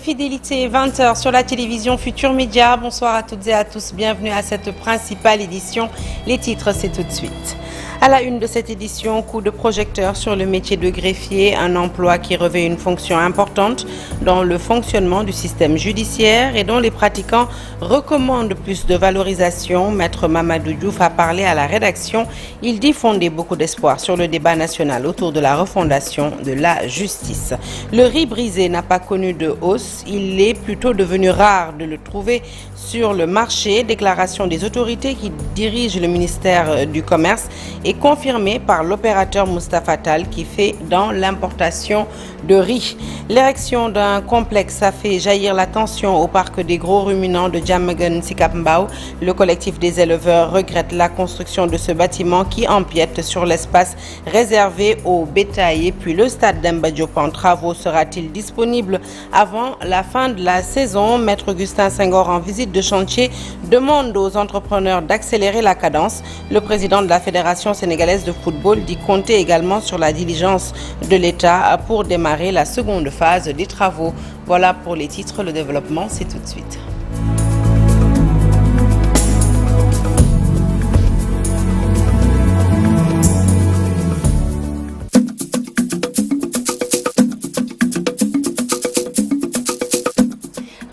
fidélité, 20h sur la télévision Futur Média. Bonsoir à toutes et à tous, bienvenue à cette principale édition. Les titres, c'est tout de suite. À la une de cette édition, coup de projecteur sur le métier de greffier, un emploi qui revêt une fonction importante dans le fonctionnement du système judiciaire et dont les pratiquants recommandent plus de valorisation. Maître Mamadou Diouf a parlé à la rédaction. Il dit fonder beaucoup d'espoir sur le débat national autour de la refondation de la justice. Le riz brisé n'a pas connu de hausse. Il est plutôt devenu rare de le trouver sur le marché. Déclaration des autorités qui dirigent le ministère du Commerce est confirmée par l'opérateur Moustapha Tal qui fait dans l'importation de riz. L'érection d'un complexe a fait jaillir la tension au parc des gros ruminants de Diamaguène Sicap Mbao. Le collectif des éleveurs regrette la construction de ce bâtiment qui empiète sur l'espace réservé au bétail. Et puis le stade Demba Diop en travaux sera-t-il disponible avant la fin de la saison? Maître Augustin Senghor en visite de chantier demande aux entrepreneurs d'accélérer la cadence. Le président de la Fédération sénégalaise de football dit compter également sur la diligence de l'État pour démarrer la seconde phase des travaux. Voilà pour les titres, le développement, c'est tout de suite.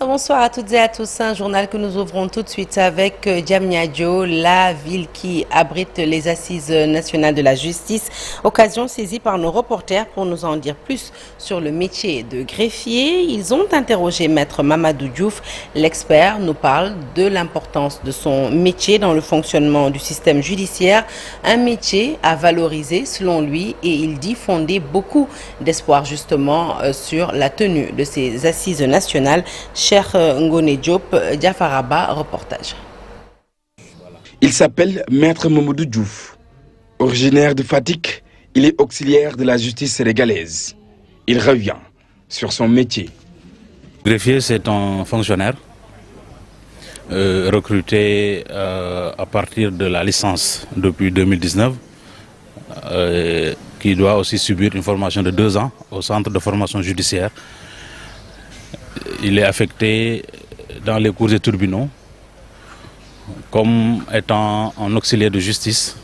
Bonsoir à toutes et à tous. Un journal que nous ouvrons tout de suite avec Diamniadio, la ville qui abrite les assises nationales de la justice. Occasion saisie par nos reporters pour nous en dire plus sur le métier de greffier. Ils ont interrogé Maître Mamadou Diouf. L'expert nous parle de l'importance de son métier dans le fonctionnement du système judiciaire. Un métier à valoriser selon lui et il dit fonder beaucoup d'espoir justement sur la tenue de ces assises nationales. Cher Ngone Diop, Diafaraba, reportage. Il s'appelle Maître Mamadou Diouf. Originaire de Fatick, il est auxiliaire de la justice sénégalaise. Il revient sur son métier. Greffier, c'est un fonctionnaire recruté à partir de la licence depuis 2019, qui doit aussi subir une formation de 2 ans au centre de formation judiciaire. Il est affecté dans les cours et tribunaux comme étant un auxiliaire de justice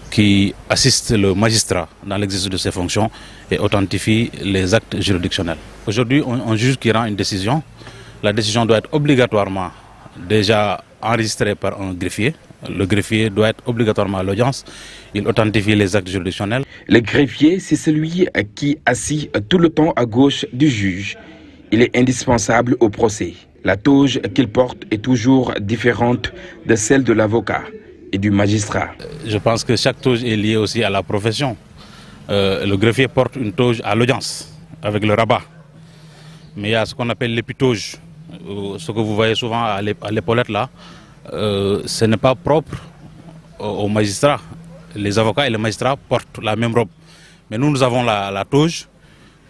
qui assiste le magistrat dans l'exercice de ses fonctions et authentifie les actes juridictionnels. Aujourd'hui, on juge qui rend une décision. La décision doit être obligatoirement déjà enregistrée par un greffier. Le greffier doit être obligatoirement à l'audience. Il authentifie les actes juridictionnels. Le greffier, c'est celui qui assit tout le temps à gauche du juge. Il est indispensable au procès. La toge qu'il porte est toujours différente de celle de l'avocat et du magistrat. Je pense que chaque toge est liée aussi à la profession. Le greffier porte une toge à l'audience avec le rabat. Mais il y a ce qu'on appelle l'épitoge. Ce que vous voyez souvent à l'épaulette là, ce n'est pas propre aux magistrats. Les avocats et les magistrats portent la même robe. Mais nous avons la toge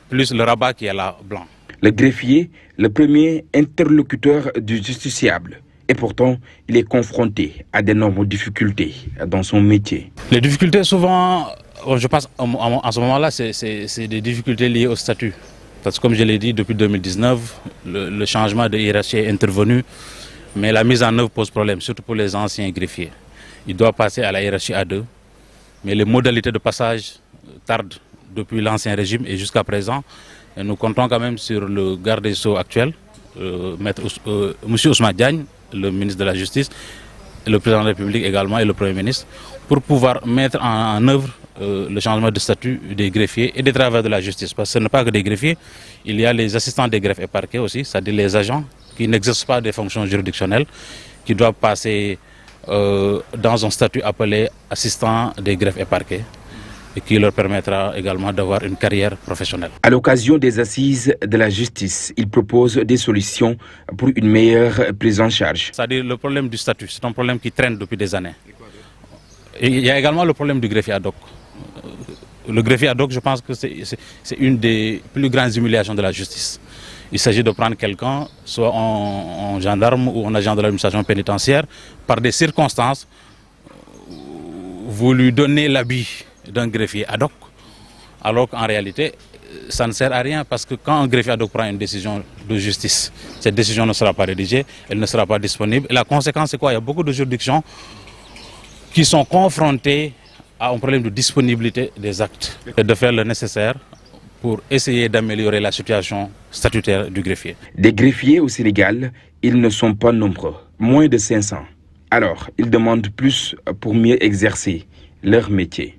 plus le rabat qui est là blanc. Le greffier, le premier interlocuteur du justiciable. Et pourtant, il est confronté à d'énormes difficultés dans son métier. Les difficultés, souvent, je pense, en ce moment-là, c'est des difficultés liées au statut. Parce que comme je l'ai dit, depuis 2019, le changement de hiérarchie est intervenu, mais la mise en œuvre pose problème, surtout pour les anciens greffiers. Il doit passer à la hiérarchie A2, mais les modalités de passage tardent depuis l'ancien régime et jusqu'à présent. Et nous comptons quand même sur le garde des Sceaux actuel, M. Ousmane Diagne, le ministre de la Justice, le président de la République également et le Premier ministre, pour pouvoir mettre en œuvre le changement de statut des greffiers et des travailleurs de la justice. Parce que ce n'est pas que des greffiers, il y a les assistants des greffes et parquets aussi, c'est-à-dire les agents qui n'exercent pas des fonctions juridictionnelles, qui doivent passer dans un statut appelé assistant des greffes et parquets, et qui leur permettra également d'avoir une carrière professionnelle. À l'occasion des assises de la justice, il propose des solutions pour une meilleure prise en charge. C'est-à-dire le problème du statut, c'est un problème qui traîne depuis des années. Et il y a également le problème du greffier ad hoc. Le greffier ad hoc, je pense que c'est une des plus grandes humiliations de la justice. Il s'agit de prendre quelqu'un, soit en gendarme ou en agent de l'administration pénitentiaire, par des circonstances, vous lui donnez l'habit d'un greffier ad hoc, alors qu'en réalité, ça ne sert à rien parce que quand un greffier ad hoc prend une décision de justice. Cette décision ne sera pas rédigée, elle ne sera pas disponible. Et la conséquence, c'est quoi? Il y a beaucoup de juridictions qui sont confrontées à un problème de disponibilité des actes et de faire le nécessaire pour essayer d'améliorer la situation statutaire du greffier. Des greffiers au Sénégal, ils ne sont pas nombreux, moins de 500. Alors, ils demandent plus pour mieux exercer leur métier.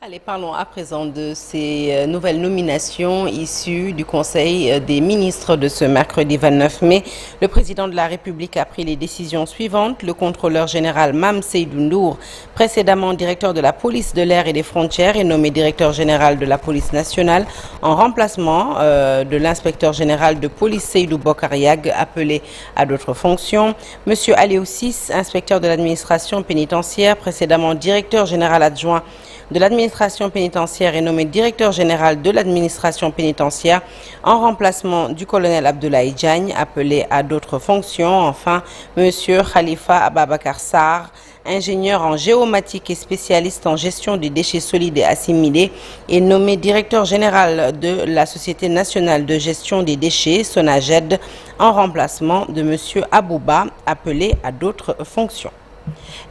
Allez, parlons à présent de ces nouvelles nominations issues du Conseil des ministres de ce mercredi 29 mai. Le président de la République a pris les décisions suivantes. Le contrôleur général Mame Seydou Ndour, précédemment directeur de la police de l'air et des frontières, est nommé directeur général de la police nationale en remplacement de l'inspecteur général de police Seydou Bokar Yag, appelé à d'autres fonctions. Monsieur Aliou Ciss, inspecteur de l'administration pénitentiaire, précédemment directeur général adjoint de l'administration pénitentiaire, est nommé directeur général de l'administration pénitentiaire en remplacement du colonel Abdoulaye Diagne, appelé à d'autres fonctions. Enfin, monsieur Khalifa Ababakar Sarr, ingénieur en géomatique et spécialiste en gestion des déchets solides et assimilés, est nommé directeur général de la Société nationale de gestion des déchets, SONAGED, en remplacement de monsieur Abouba, appelé à d'autres fonctions.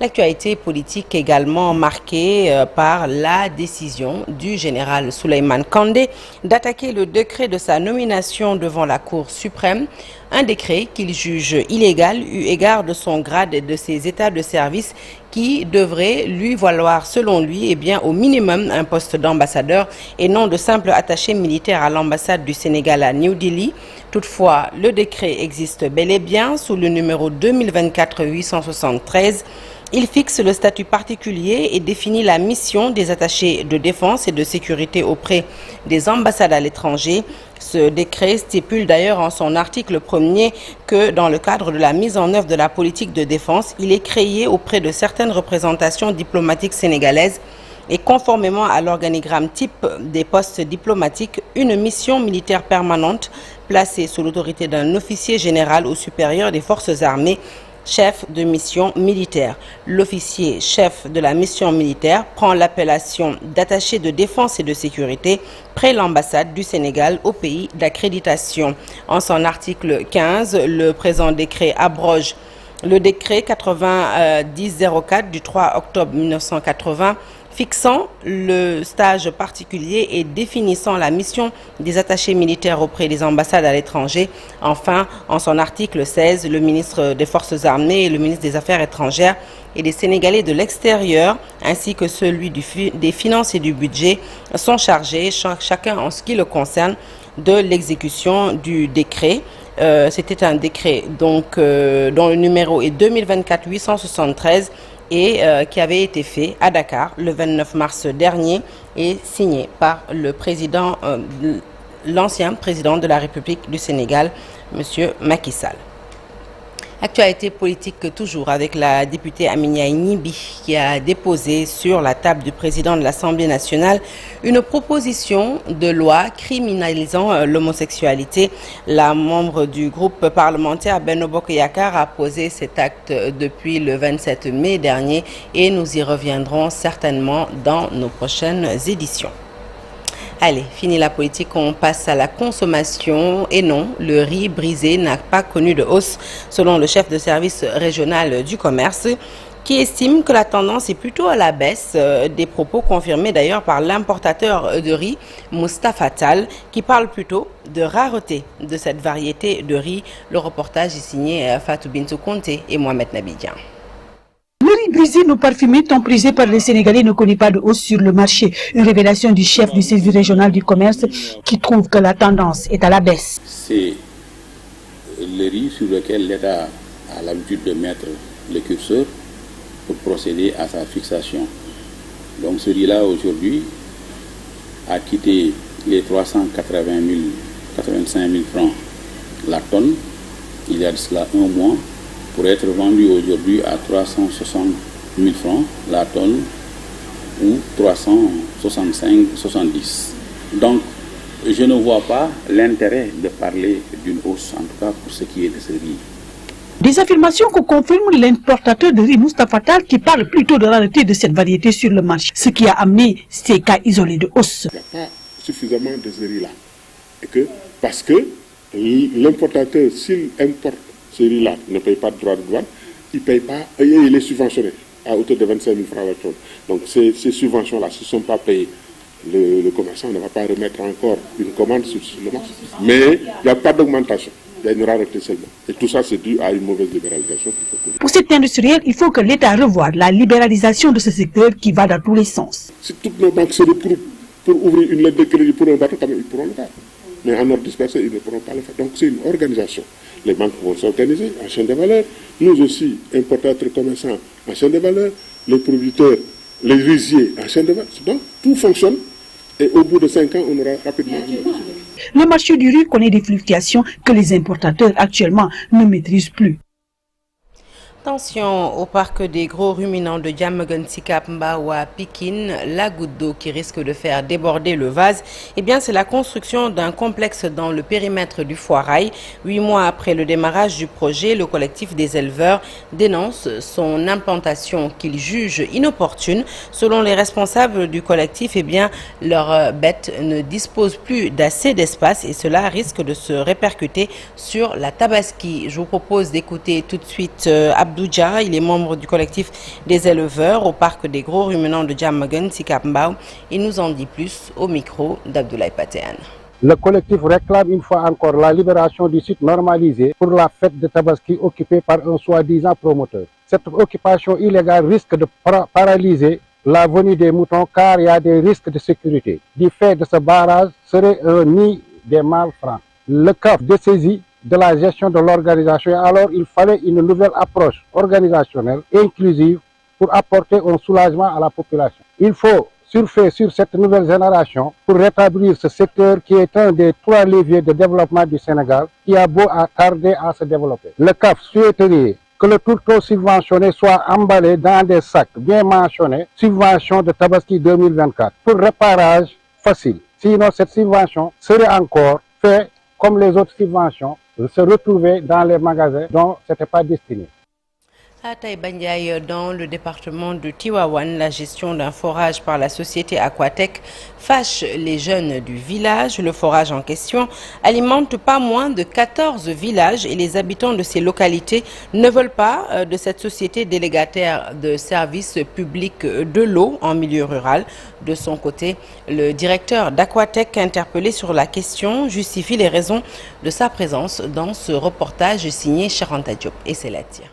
L'actualité politique également marquée par la décision du général Souleymane Kandé d'attaquer le décret de sa nomination devant la Cour suprême, un décret qu'il juge illégal eu égard de son grade et de ses états de service qui devrait lui valoir, selon lui, au minimum un poste d'ambassadeur et non de simple attaché militaire à l'ambassade du Sénégal à New Delhi. Toutefois, le décret existe bel et bien sous le numéro 2024-873. Il fixe le statut particulier et définit la mission des attachés de défense et de sécurité auprès des ambassades à l'étranger. Ce décret stipule d'ailleurs en son article 1er que dans le cadre de la mise en œuvre de la politique de défense, il est créé auprès de certaines représentations diplomatiques sénégalaises et conformément à l'organigramme type des postes diplomatiques, une mission militaire permanente placée sous l'autorité d'un officier général ou supérieur des forces armées, chef de mission militaire. L'officier chef de la mission militaire prend l'appellation d'attaché de défense et de sécurité près l'ambassade du Sénégal au pays d'accréditation. En son article 15, le présent décret abroge le décret 9004 du 3 octobre 1980 fixant le stage particulier et définissant la mission des attachés militaires auprès des ambassades à l'étranger. Enfin, en son article 16, le ministre des Forces armées et le ministre des Affaires étrangères et des Sénégalais de l'extérieur, ainsi que celui des Finances et du Budget, sont chargés, chacun en ce qui le concerne, de l'exécution du décret. C'était un décret dont le numéro est 2024-873 et qui avait été fait à Dakar le 29 mars dernier et signé par le président, l'ancien président de la République du Sénégal, M. Macky Sall. Actualité politique toujours avec la députée Aminia Gniby qui a déposé sur la table du président de l'Assemblée nationale une proposition de loi criminalisant l'homosexualité. La membre du groupe parlementaire Benno Bokk Yakaar a posé cet acte depuis le 27 mai dernier et nous y reviendrons certainement dans nos prochaines éditions. Allez, fini la politique, on passe à la consommation. Et non, le riz brisé n'a pas connu de hausse, selon le chef de service régional du commerce, qui estime que la tendance est plutôt à la baisse. Des propos confirmés d'ailleurs par l'importateur de riz, Moustapha Tall, qui parle plutôt de rareté de cette variété de riz. Le reportage est signé Fatou Bintou Conté et Mohamed Nabidjan. Le riz brisé non parfumé tant prisé par les Sénégalais ne connaît pas de hausse sur le marché. Une révélation du chef du service régional du commerce qui trouve que la tendance est à la baisse. C'est le riz sur lequel l'État a l'habitude de mettre le curseur pour procéder à sa fixation. Donc ce riz-là aujourd'hui a quitté les 85 000 francs la tonne il y a de cela un mois, pour être vendu aujourd'hui à 360 000 francs la tonne ou 365-70. Donc, je ne vois pas l'intérêt de parler d'une hausse, en tout cas pour ce qui est de ce riz. Des affirmations que confirme l'importateur de riz Moustapha Tall qui parle plutôt de la rareté de cette variété sur le marché, ce qui a amené ces cas isolés de hausse. Il n'y a pas suffisamment de ce riz-là. Et que, parce que L'importateur, s'il importe ce riz-là, ne paye pas de droit de douane, il paye pas, il est subventionné à hauteur de 25 000 francs la tonne. Donc ces subventions-là, si ne sont pas payées, le commerçant ne va pas remettre encore une commande sur le marché. Mais il n'y a pas d'augmentation, il y a une rareté seulement. Et tout ça, c'est dû à une mauvaise libéralisation. Pour cet industriel, il faut que l'État revoie la libéralisation de ce secteur qui va dans tous les sens. Si toutes nos banques se regroupent pour ouvrir une lettre de crédit pour un bateau, quand même, ils pourront le faire. Mais en ordre dispersé, ils ne pourront pas le faire. Donc c'est une organisation. Les banques vont s'organiser en chaîne de valeur. Nous aussi, importateurs, commerçants en chaîne de valeur. Les producteurs, les riziers en chaîne de valeur. Donc tout fonctionne. Et au bout de 5 ans, on aura rapidement... Le marché du riz connaît des fluctuations que les importateurs actuellement ne maîtrisent plus. Attention au parc des gros ruminants de Diamaguène Sicap Mbao à Pikine, la goutte d'eau qui risque de faire déborder le vase, eh bien c'est la construction d'un complexe dans le périmètre du Foirail. 8 mois après le démarrage du projet, le collectif des éleveurs dénonce son implantation qu'il juge inopportune. Selon les responsables du collectif, eh bien leurs bêtes ne disposent plus d'assez d'espace et cela risque de se répercuter sur la Tabaski. Je vous propose d'écouter tout de suite Abdou Dia, il est membre du collectif des éleveurs au parc des gros ruminants de Diamaguène Sicap Mbao. Il nous en dit plus au micro d'Abdoulaye Patéane. Le collectif réclame une fois encore la libération du site normalisé pour la fête de Tabaski occupée par un soi-disant promoteur. Cette occupation illégale risque de paralyser la venue des moutons car il y a des risques de sécurité. Du fait de ce barrage serait un nid des malfrats. Le CAF dessaisit de la gestion de l'organisation. Alors, il fallait une nouvelle approche organisationnelle inclusive pour apporter un soulagement à la population. Il faut surfer sur cette nouvelle génération pour rétablir ce secteur qui est un des 3 leviers de développement du Sénégal qui a beau tarder à se développer. Le CAF souhaiterait que le tourteau subventionné soit emballé dans des sacs bien mentionnés, subvention de Tabaski 2024, pour réparage facile. Sinon, cette subvention serait encore faite comme les autres subventions, se retrouver dans les magasins dont ce n'était pas destiné. À Taïba Ndiaye, dans le département de Tivaouane, la gestion d'un forage par la société Aquatec fâche les jeunes du village. Le forage en question alimente pas moins de 14 villages et les habitants de ces localités ne veulent pas de cette société délégataire de services publics de l'eau en milieu rural. De son côté, le directeur d'Aquatec, interpellé sur la question, justifie les raisons de sa présence dans ce reportage signé Charanta Diop et Célatia.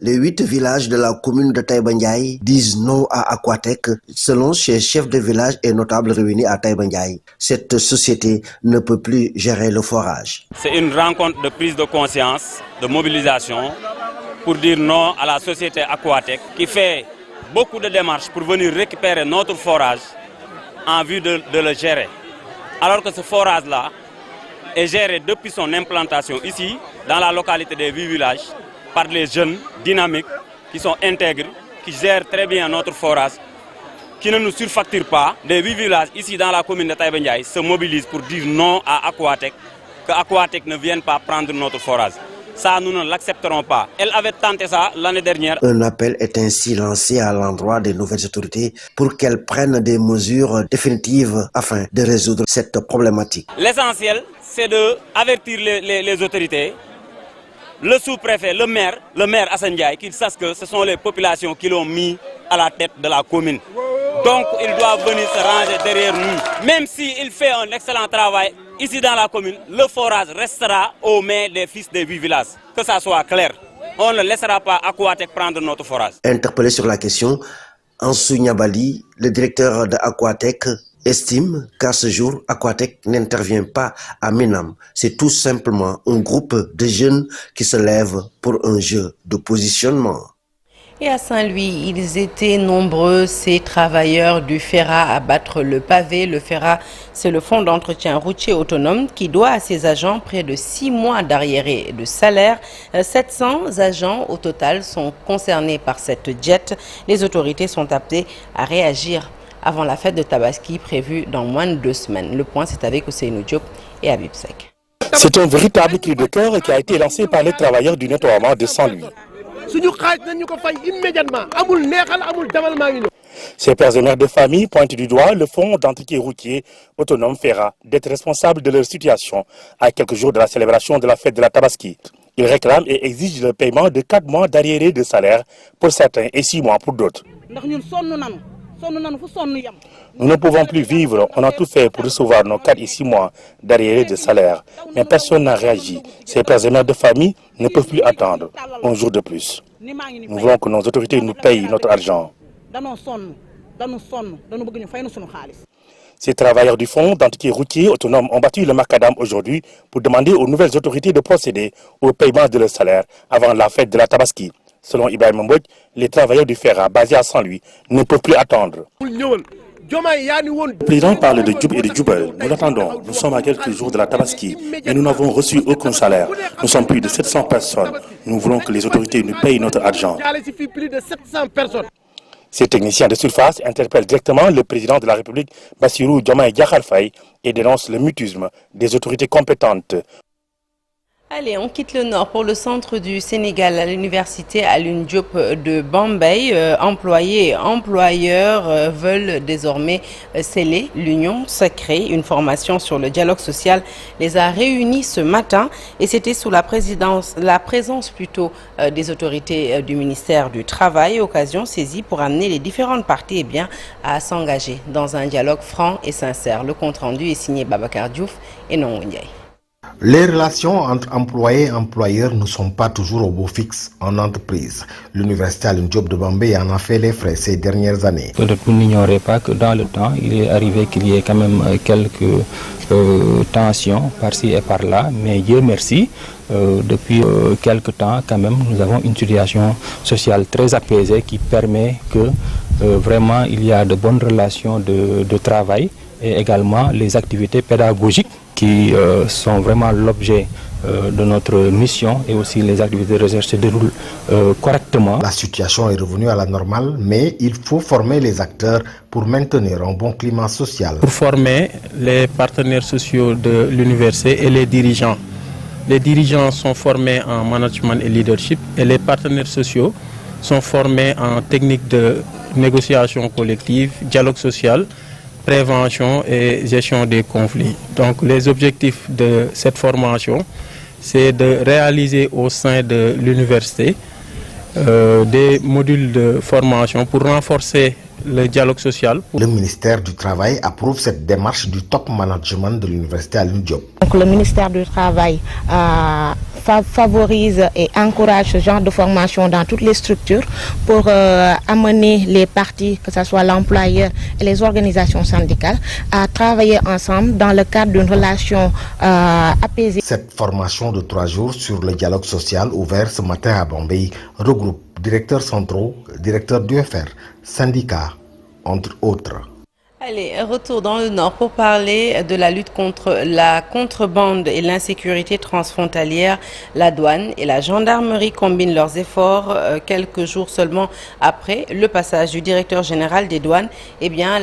Les 8 villages de la commune de Taïba Ndiaye disent non à Aquatec, selon ces chefs de village et notables réunis à Taïba Ndiaye. Cette société ne peut plus gérer le forage. C'est une rencontre de prise de conscience, de mobilisation, pour dire non à la société Aquatec qui fait beaucoup de démarches pour venir récupérer notre forage en vue de le gérer. Alors que ce forage-là est géré depuis son implantation ici, dans la localité des 8 villages, par les jeunes dynamiques qui sont intègres, qui gèrent très bien notre forage, qui ne nous surfacturent pas. Les 8 villages ici dans la commune de Taïba Ndiaye se mobilisent pour dire non à Aquatec, que Aquatec ne vienne pas prendre notre forage. Ça, nous ne l'accepterons pas. Elle avait tenté ça l'année dernière. Un appel est ainsi lancé à l'endroit des nouvelles autorités pour qu'elles prennent des mesures définitives afin de résoudre cette problématique. L'essentiel, c'est d'avertir les autorités, le sous-préfet, le maire Assane Ndiaye, qu'ils sachent que ce sont les populations qui l'ont mis à la tête de la commune. Donc, ils doivent venir se ranger derrière nous. Même s'il fait un excellent travail ici dans la commune, le forage restera aux mains des fils des 8 villages. Que ça soit clair. On ne laissera pas Aquatec prendre notre forage. Interpellé sur la question, Ansou Niabali, le directeur de Aquatec, estime qu'à ce jour, Aquatec n'intervient pas à Minam. C'est tout simplement un groupe de jeunes qui se lèvent pour un jeu de positionnement. Et à Saint-Louis, ils étaient nombreux, ces travailleurs du FERA, à battre le pavé. Le FERA, c'est le fonds d'entretien routier autonome qui doit à ses agents près de 6 mois d'arriérés de salaire. 700 agents au total sont concernés par cette jet. Les autorités sont appelées à réagir avant la fête de Tabaski prévue dans moins de 2 semaines. Le point, c'est avec Ousseynou Diop et Habib Sek. C'est un véritable cri de cœur qui a été lancé par les travailleurs du nettoiement de Saint-Louis. Ces pères et mères de famille pointent du doigt le fonds d'entretien routier autonome FERA d'être responsable de leur situation à quelques jours de la célébration de la fête de la Tabaski. Ils réclament et exigent le paiement de 4 mois d'arriérés de salaire pour certains et 6 mois pour d'autres. Nous ne pouvons plus vivre, on a tout fait pour recevoir nos 4 et 6 mois d'arriérés de salaire, mais personne n'a réagi. Ces pères et mères de famille ne peuvent plus attendre un jour de plus. Nous voulons que nos autorités nous payent notre argent. Ces travailleurs du fonds d'entretien routier autonome ont battu le macadam aujourd'hui pour demander aux nouvelles autorités de procéder au paiement de leur salaire avant la fête de la Tabaski. Selon Ibrahim Mbodj, les travailleurs du FERA basés à Saint-Louis ne peuvent plus attendre. Le président parle de Djoub et de Djoubel. Nous l'attendons. Nous sommes à quelques jours de la Tabaski et nous n'avons reçu aucun salaire. Nous sommes plus de 700 personnes. Nous voulons que les autorités nous payent notre argent. Ces techniciens de surface interpellent directement le président de la République, Bassirou Diomaye Diakhar Faye, et dénoncent le mutisme des autorités compétentes. Allez, on quitte le nord pour le centre du Sénégal, à l'université Alioune Diop de Bambey. Employés et employeurs veulent désormais sceller l'union sacrée. Une formation sur le dialogue social les a réunis ce matin et c'était sous la présence des autorités du ministère du Travail, occasion saisie pour amener les différentes parties à s'engager dans un dialogue franc et sincère. Le compte-rendu est signé Babacar Diouf et Nongo Ndiaye. Les relations entre employés et employeurs ne sont pas toujours au beau fixe en entreprise. L'université Alioune Diop de Bambey en a fait les frais ces dernières années. Peut-être vous n'ignorez pas que dans le temps, il est arrivé qu'il y ait quand même quelques tensions par-ci et par-là, mais Dieu merci, depuis quelques temps quand même, nous avons une situation sociale très apaisée qui permet que vraiment il y a de bonnes relations de travail et également les activités pédagogiques qui sont vraiment l'objet de notre mission et aussi les activités de recherche se déroulent correctement. La situation est revenue à la normale, mais il faut former les acteurs pour maintenir un bon climat social. Pour former les partenaires sociaux de l'université et les dirigeants. Les dirigeants sont formés en management et leadership et les partenaires sociaux sont formés en technique de négociation collective, dialogue social, prévention et gestion des conflits. Donc les objectifs de cette formation, c'est de réaliser au sein de l'université des modules de formation pour renforcer le dialogue social. Le ministère du Travail approuve cette démarche du top management de l'université Alioune Diop. Donc le ministère du Travail favorise et encourage ce genre de formation dans toutes les structures pour amener les parties, que ce soit l'employeur et les organisations syndicales, à travailler ensemble dans le cadre d'une relation apaisée. Cette formation de 3 jours sur le dialogue social ouvert ce matin à Bambey regroupe directeurs centraux, directeurs d'UFR, syndicats, entre autres. Allez, retour dans le Nord pour parler de la lutte contre la contrebande et l'insécurité transfrontalière. La douane et la gendarmerie combinent leurs efforts quelques jours seulement après le passage du directeur général des douanes.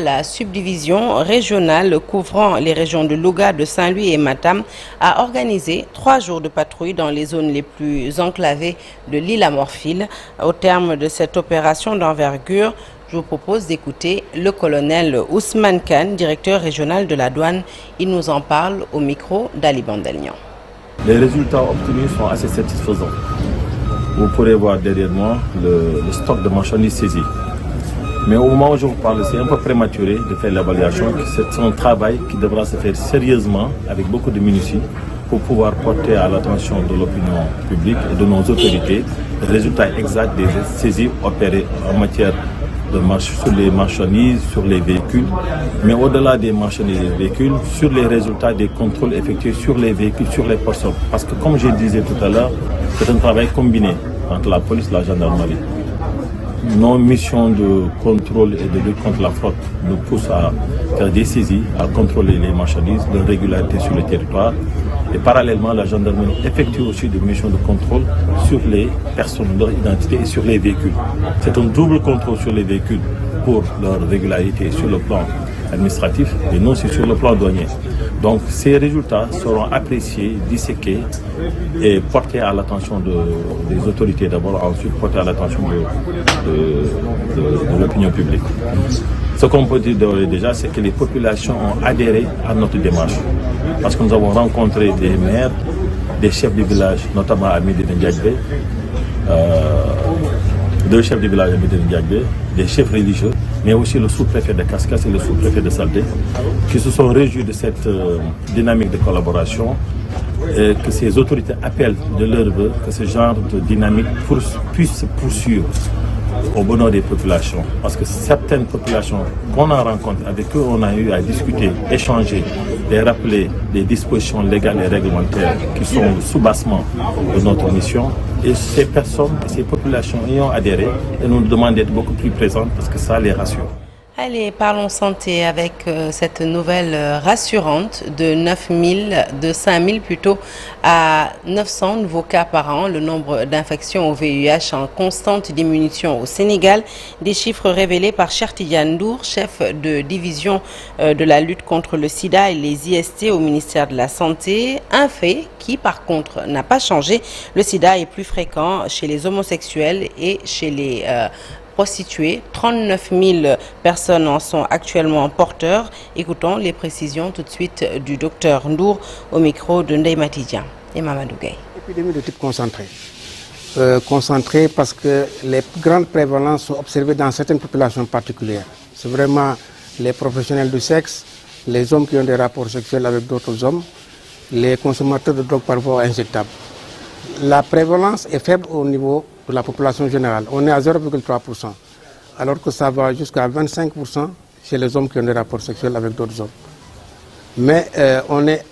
La subdivision régionale couvrant les régions de Louga, de Saint-Louis et Matam a organisé 3 jours de patrouille dans les zones les plus enclavées de l'île à Morphil. Au terme de cette opération d'envergure, je vous propose d'écouter le colonel Ousmane Khan, directeur régional de la douane. Il nous en parle au micro d'Ali Bandelian. Les résultats obtenus sont assez satisfaisants. Vous pourrez voir derrière moi le stock de marchandises saisies. Mais au moment où je vous parle, c'est un peu prématuré de faire l'évaluation. C'est un travail qui devra se faire sérieusement, avec beaucoup de minutie, pour pouvoir porter à l'attention de l'opinion publique et de nos autorités le résultat exact des saisies opérées en matière de sur les marchandises, sur les véhicules, mais au-delà des marchandises et des véhicules, sur les résultats des contrôles effectués sur les véhicules, sur les personnes. Parce que comme je disais tout à l'heure, c'est un travail combiné entre la police et la gendarmerie. Nos missions de contrôle et de lutte contre la fraude nous poussent à faire des saisies, à contrôler les marchandises, leur régularité sur le territoire. Et parallèlement, la gendarmerie effectue aussi des missions de contrôle sur les personnes, leur identité et sur les véhicules. C'est un double contrôle sur les véhicules pour leur régularité sur le plan administratif et non sur le plan douanier. Donc ces résultats seront appréciés, disséqués et portés à l'attention des autorités d'abord, ensuite portés à l'attention de l'opinion publique. Ce qu'on peut dire déjà, c'est que les populations ont adhéré à notre démarche. Parce que nous avons rencontré des maires, des chefs de village, notamment à Médine Ndiagbé, deux chefs de village à Médine Ndiagbé, des chefs religieux, mais aussi le sous-préfet de Kaskas et le sous-préfet de Saldé, qui se sont réjouis de cette dynamique de collaboration, et que ces autorités appellent de leur vœu que ce genre de dynamique puisse se poursuivre au bonheur des populations. Parce que certaines populations qu'on a rencontrées, avec eux on a eu à discuter, échanger, et rappeler des dispositions légales et réglementaires qui sont le soubassement de notre mission. Et ces personnes, ces populations y ont adhéré et nous demandent d'être beaucoup plus présentes parce que ça les rassure. Allez, parlons santé avec cette nouvelle rassurante de 5 000 plutôt à 900 nouveaux cas par an. Le nombre d'infections au VIH en constante diminution au Sénégal. Des chiffres révélés par Cheikh Tidiane Ndour, chef de division de la lutte contre le sida et les IST au ministère de la Santé. Un fait qui, par contre, n'a pas changé. Le sida est plus fréquent chez les homosexuels et chez les prostituées. 39 000 personnes en sont actuellement porteurs. Écoutons les précisions tout de suite du docteur Ndour au micro de Ndeye Matidjan et Mamadou Gueye. Épidémie de type concentré. Concentré parce que les grandes prévalences sont observées dans certaines populations particulières. C'est vraiment les professionnels du sexe, les hommes qui ont des rapports sexuels avec d'autres hommes, les consommateurs de drogue par voie injectable. La prévalence est faible au niveau de la population générale. On est à 0,3%, alors que ça va jusqu'à 25% chez les hommes qui ont des rapports sexuels avec d'autres hommes. Mais on est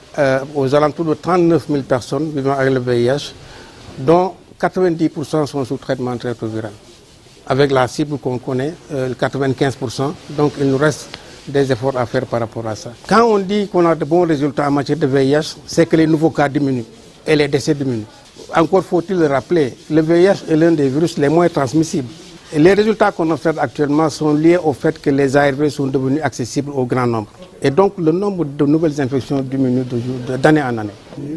aux alentours de 39 000 personnes vivant avec le VIH, dont 90% sont sous traitement antirétroviral. Avec la cible qu'on connaît, 95%, donc il nous reste des efforts à faire par rapport à ça. Quand on dit qu'on a de bons résultats en matière de VIH, c'est que les nouveaux cas diminuent et les décès diminuent. Encore faut-il le rappeler, le VIH est l'un des virus les moins transmissibles. Et les résultats qu'on observe actuellement sont liés au fait que les ARV sont devenus accessibles au grand nombre. Et donc le nombre de nouvelles infections diminue d'année en année.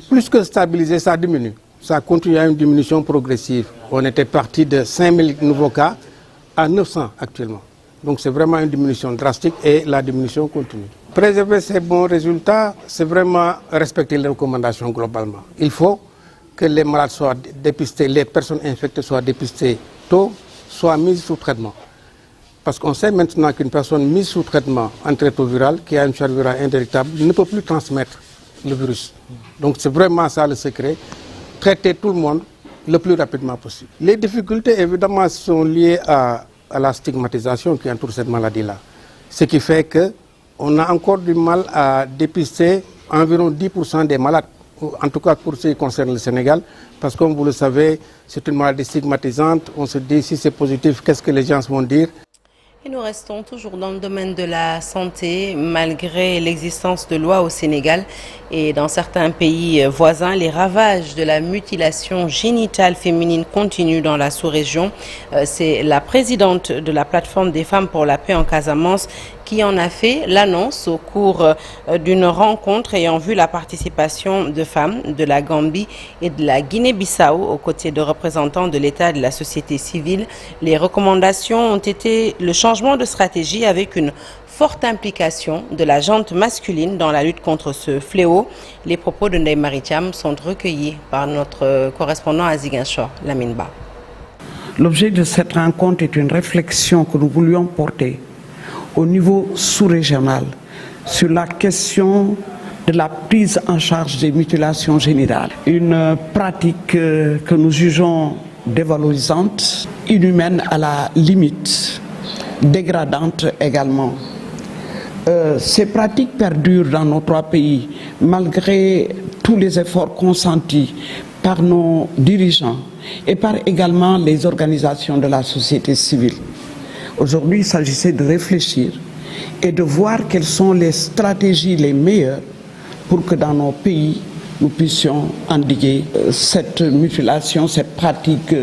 Plus que stabiliser, ça diminue. Ça continue à une diminution progressive. On était parti de 5 000 nouveaux cas à 900 actuellement. Donc c'est vraiment une diminution drastique et la diminution continue. Préserver ces bons résultats, c'est vraiment respecter les recommandations globalement. Il faut que les malades soient dépistés, les personnes infectées soient dépistées tôt, soient mises sous traitement. Parce qu'on sait maintenant qu'une personne mise sous traitement antirétroviral, qui a une charge virale indétectable, ne peut plus transmettre le virus. Donc c'est vraiment ça le secret, traiter tout le monde le plus rapidement possible. Les difficultés évidemment sont liées à la stigmatisation qui entoure cette maladie-là. Ce qui fait qu'on a encore du mal à dépister environ 10% des malades. En tout cas pour ce qui concerne le Sénégal, parce que comme vous le savez, c'est une maladie stigmatisante. On se dit si c'est positif, qu'est-ce que les gens vont dire? Et nous restons toujours dans le domaine de la santé, malgré l'existence de lois au Sénégal et dans certains pays voisins, les ravages de la mutilation génitale féminine continuent dans la sous-région. C'est la présidente de la plateforme des femmes pour la paix en Casamance qui en a fait l'annonce au cours d'une rencontre ayant vu la participation de femmes de la Gambie et de la Guinée-Bissau aux côtés de représentants de l'État et de la société civile. Les recommandations ont été le changement de stratégie avec une forte implication de la gente masculine dans la lutte contre ce fléau. Les propos de Ndeye Mariam sont recueillis par notre correspondant à Ziguinchor, Lamine Ba. L'objet de cette rencontre est une réflexion que nous voulions porter au niveau sous-régional sur la question de la prise en charge des mutilations génitales. Une pratique que nous jugeons dévalorisante, inhumaine à la limite, dégradante également. Ces pratiques perdurent dans nos trois pays malgré tous les efforts consentis par nos dirigeants et par également les organisations de la société civile. Aujourd'hui, il s'agissait de réfléchir et de voir quelles sont les stratégies les meilleures pour que dans nos pays, nous puissions endiguer cette mutilation, cette pratique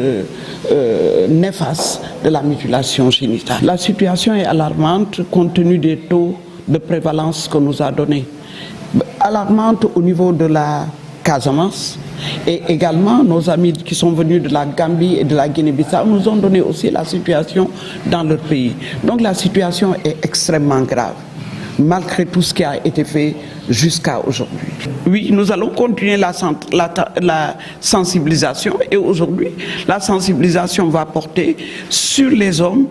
néfaste de la mutilation génitale. La situation est alarmante compte tenu des taux de prévalence qu'on nous a donnés. Alarmante au niveau de la Casamance, Et également, nos amis qui sont venus de la Gambie et de la Guinée-Bissau nous ont donné aussi la situation dans leur pays. Donc la situation est extrêmement grave, malgré tout ce qui a été fait jusqu'à aujourd'hui. Oui, nous allons continuer la sensibilisation et aujourd'hui, la sensibilisation va porter sur les hommes.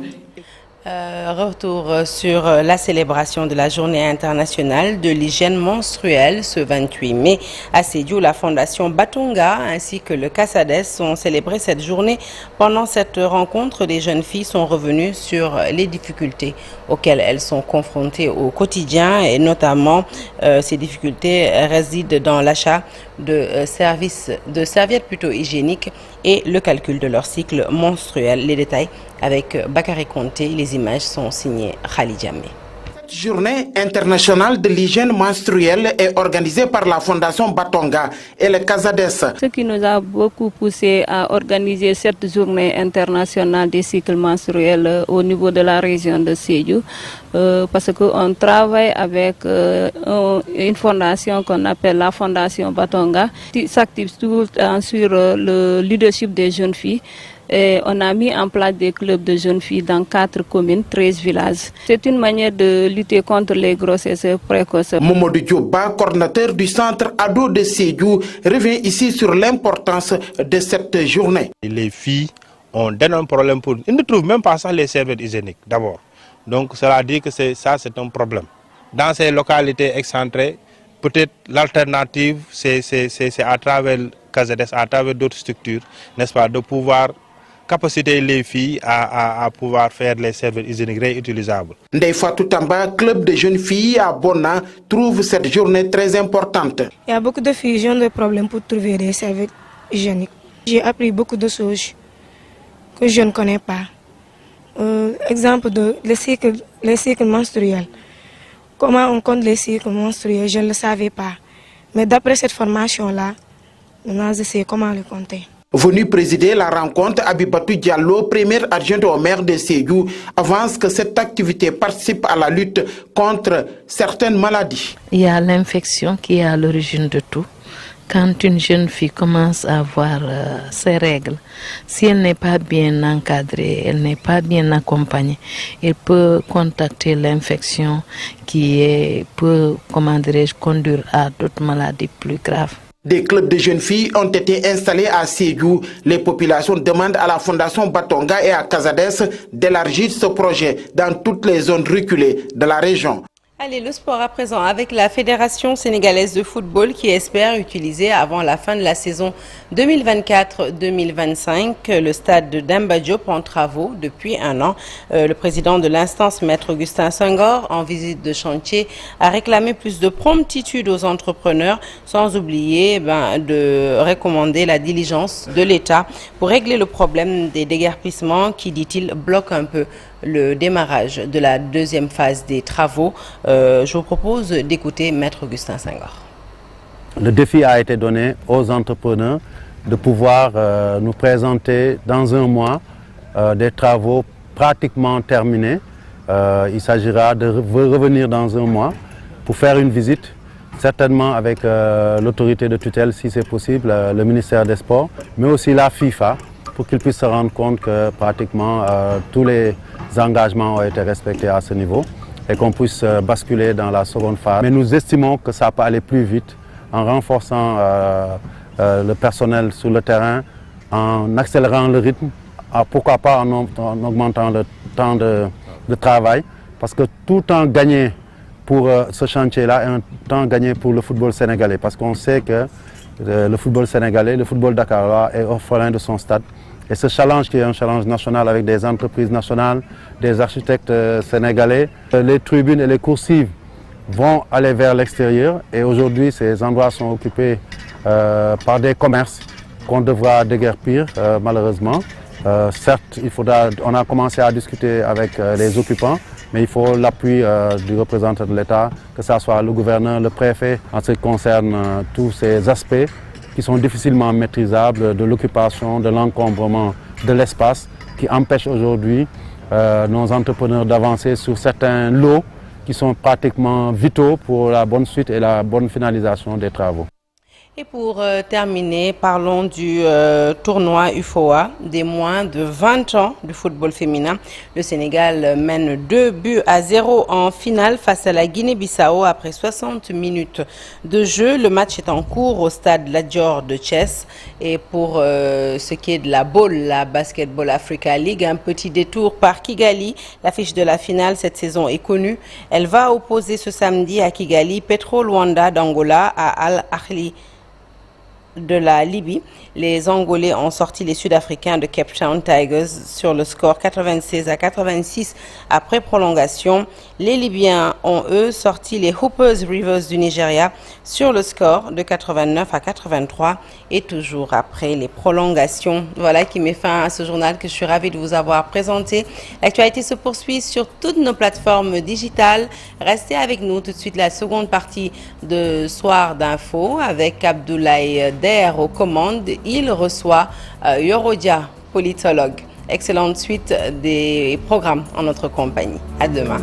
Retour sur la célébration de la journée internationale de l'hygiène menstruelle ce 28 mai. À Sédhiou, la fondation Batonga ainsi que le CASADES ont célébré cette journée. Pendant cette rencontre, les jeunes filles sont revenues sur les difficultés auxquelles elles sont confrontées au quotidien et notamment ces difficultés résident dans l'achat de serviettes plutôt hygiéniques et le calcul de leur cycle menstruel. Les détails avec Bakary Conté, les images sont signées Khali Djamé. Cette journée internationale de l'hygiène menstruelle est organisée par la Fondation Batonga et le CASADES. Ce qui nous a beaucoup poussé à organiser cette journée internationale des cycles menstruels au niveau de la région de Sédhiou, parce qu'on travaille avec une fondation qu'on appelle la Fondation Batonga, qui s'active tout le temps sur le leadership des jeunes filles. Et on a mis en place des clubs de jeunes filles dans 4 communes, 13 villages. C'est une manière de lutter contre les grossesses précoces. Momodou Diouba, coordinateur du centre ado de Sédhiou, revient ici sur l'importance de cette journée. Les filles ont d'énormes problèmes pour... Ils ne trouvent même pas ça les serviettes hygiéniques d'abord. Donc cela dit que c'est un problème. Dans ces localités excentrées, peut-être l'alternative, c'est à travers CASADES, à travers d'autres structures, n'est-ce pas, de pouvoir capaciter les filles à pouvoir faire les serviettes hygiéniques réutilisables. Ndeye Fatou Tamba, club de jeunes filles à Bona, trouve cette journée très importante. Il y a beaucoup de filles qui ont des problèmes pour trouver des serviettes hygiéniques. J'ai appris beaucoup de choses que je ne connais pas. Exemple de les cycles menstruels. Comment on compte les cycles menstruels, je ne le savais pas. Mais d'après cette formation-là, maintenant je sais comment le compter. Venu présider la rencontre, Abibatou Diallo, première adjointe au maire de Sédhiou, avance que cette activité participe à la lutte contre certaines maladies. Il y a l'infection qui est à l'origine de tout. Quand une jeune fille commence à avoir ses règles, si elle n'est pas bien encadrée, elle n'est pas bien accompagnée, elle peut contacter l'infection qui peut, conduire à d'autres maladies plus graves. Des clubs de jeunes filles ont été installés à Sédhiou. Les populations demandent à la Fondation Batonga et à CASADES d'élargir ce projet dans toutes les zones reculées de la région. Allez, le sport à présent avec la Fédération sénégalaise de football qui espère utiliser avant la fin de la saison 2024-2025 le stade de Demba Diop en travaux depuis un an. Le président de l'instance, Maître Augustin Senghor, en visite de chantier, a réclamé plus de promptitude aux entrepreneurs, sans oublier de recommander la diligence de l'État pour régler le problème des déguerpissements qui, dit-il, bloquent un peu le démarrage de la deuxième phase des travaux. Je vous propose d'écouter Maître Augustin Senghor. Le défi a été donné aux entrepreneurs de pouvoir nous présenter dans un mois des travaux pratiquement terminés. Il s'agira de revenir dans un mois pour faire une visite, certainement avec l'autorité de tutelle si c'est possible, le ministère des Sports, mais aussi la FIFA, pour qu'ils puissent se rendre compte que pratiquement tous les engagements ont été respectés à ce niveau et qu'on puisse basculer dans la seconde phase. Mais nous estimons que ça peut aller plus vite en renforçant le personnel sur le terrain, en accélérant le rythme, pourquoi pas en augmentant le temps de travail, parce que tout temps gagné pour ce chantier-là est un temps gagné pour le football sénégalais, parce qu'on sait que le football sénégalais, le football dakarois est orphelin de son stade. Et ce challenge qui est un challenge national avec des entreprises nationales, des architectes sénégalais, les tribunes et les coursives vont aller vers l'extérieur et aujourd'hui ces endroits sont occupés par des commerces qu'on devra déguerpir malheureusement. Certes, on a commencé à discuter avec les occupants, mais il faut l'appui du représentant de l'État, que ce soit le gouverneur, le préfet, en ce qui concerne tous ces aspects qui sont difficilement maîtrisables, de l'occupation, de l'encombrement de l'espace, qui empêchent aujourd'hui nos entrepreneurs d'avancer sur certains lots qui sont pratiquement vitaux pour la bonne suite et la bonne finalisation des travaux. Et pour terminer, parlons du tournoi UFOA des moins de 20 ans du football féminin. Le Sénégal mène 2-0 en finale face à la Guinée-Bissau après 60 minutes de jeu. Le match est en cours au stade Lat Dior de Thiès. Et pour ce qui est de la BAL, la Basketball Africa League, un petit détour par Kigali. L'affiche de la finale cette saison est connue. Elle va opposer ce samedi à Kigali Petro Luanda d'Angola à Al Ahly de la Libye. Les Angolais ont sorti les Sud-Africains de Cape Town Tigers sur le score 96-86 après prolongation. Les Libyens ont eux sorti les Hoopers Rivers du Nigeria sur le score de 89-83 et toujours après les prolongations. Voilà qui met fin à ce journal que je suis ravie de vous avoir présenté. L'actualité se poursuit sur toutes nos plateformes digitales. Restez avec nous tout de suite la seconde partie de Soir d'info avec Abdoulaye Der aux commandes. Il reçoit Yorodia, politologue. Excellente suite des programmes en notre compagnie. À demain.